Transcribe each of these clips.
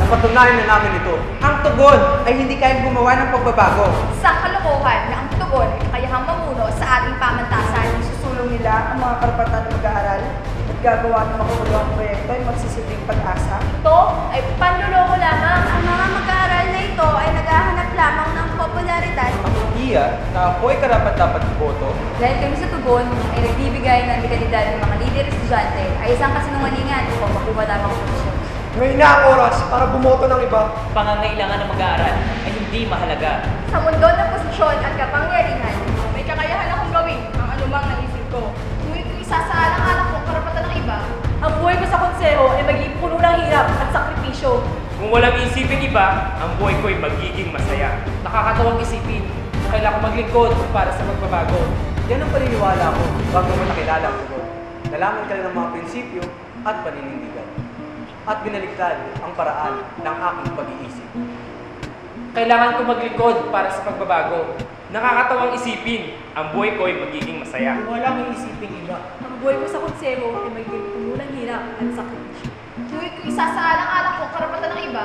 Napatunayan na namin ito. Ang tugon ay hindi kayang gumawa ng pagbabago. Isang kalokohan na ang tugon ay kakayahang mamuno sa ating pamantasan. Susulong nila ang mga karapatan ng mag-aaral at gagawa ng makabuluhang proyekto ay magsisilbing pag-asa. Ito ay panluloko lamang. Ang mga mag-aaral na ito ay naghahanap lamang ng popularidad. Ang iya na ako ay karapat-dapat iboto. Dahil kami sa tugon ay nagbibigay ng legalidad ng mga lider estudyante ay isang kasinungalingan upang makuha lamang ang posisyon. Ngayon na ang oras para bumoto ng iba. Pangangailangan ng mag-aaral ay hindi mahalaga. Sa mundo ng posisyon at kapangyarihan, May kakayahan akong gawin ang anumang naisip ko. Ngunit kung isasaalang-alang ko ang karapatan ng iba, ang buhay ko sa konseho ay magiging puno ng hirap at sakripisyo. Kung walang isipin iba, ang buhay ko ay magiging masaya. Nakakatawang isipin, kailangan ko maglingkod para sa magbabago. Yan ang paniniwala ko bago mo nakilala ang tugon. Nalaman ka ng mga prinsipyo at paninindigan. At binaligtad ang paraan ng aking pag-iisip. Kailangan ko maglingkod para sa pagbabago. Nakakatawang isipin, ang buhay ko ay magiging masaya. Walang iisiping iba. Ang buhay ko sa konseho ay magiging puno ng hirap at sakripisyo. ngunit kung isasaalang-alang ko ang karapatan ng iba,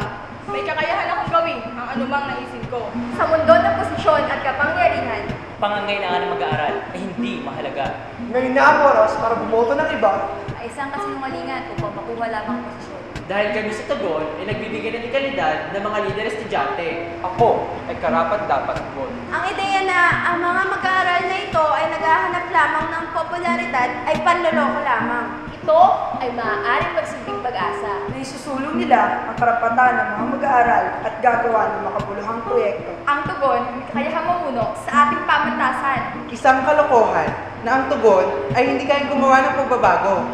may kakayahan akong gawin ang anumang naisip ko. Sa mundo ng posisyon at kapangyarihan, Pangangailangan ng mag-aaral ay hindi mahalaga. Ngayon na ang oras para bumoto ng iba. ay isang kasinungalingan upang makuha lamang ang posisyon. Dahil kami sa tugon ay nagbibigay ng legalidad ng mga lider estudyante. Ako ay karapat-dapat iboto. Ang ideya na ang mga mag-aaral na ito ay naghahanap lamang ng popularidad ay panloloko lamang. Ito ay maaaring magsilbing pag-asa. Na isusulong nila ang karapatan ng mga mag-aaral at gagawa ng makabuluhang proyekto. Ang tugon ay kakayahang mamuno sa ating pamantasan. Isang kalokohan na ang tugon ay hindi kayang gumawa ng pagbabago.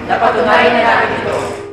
Napatunayan na namin ito.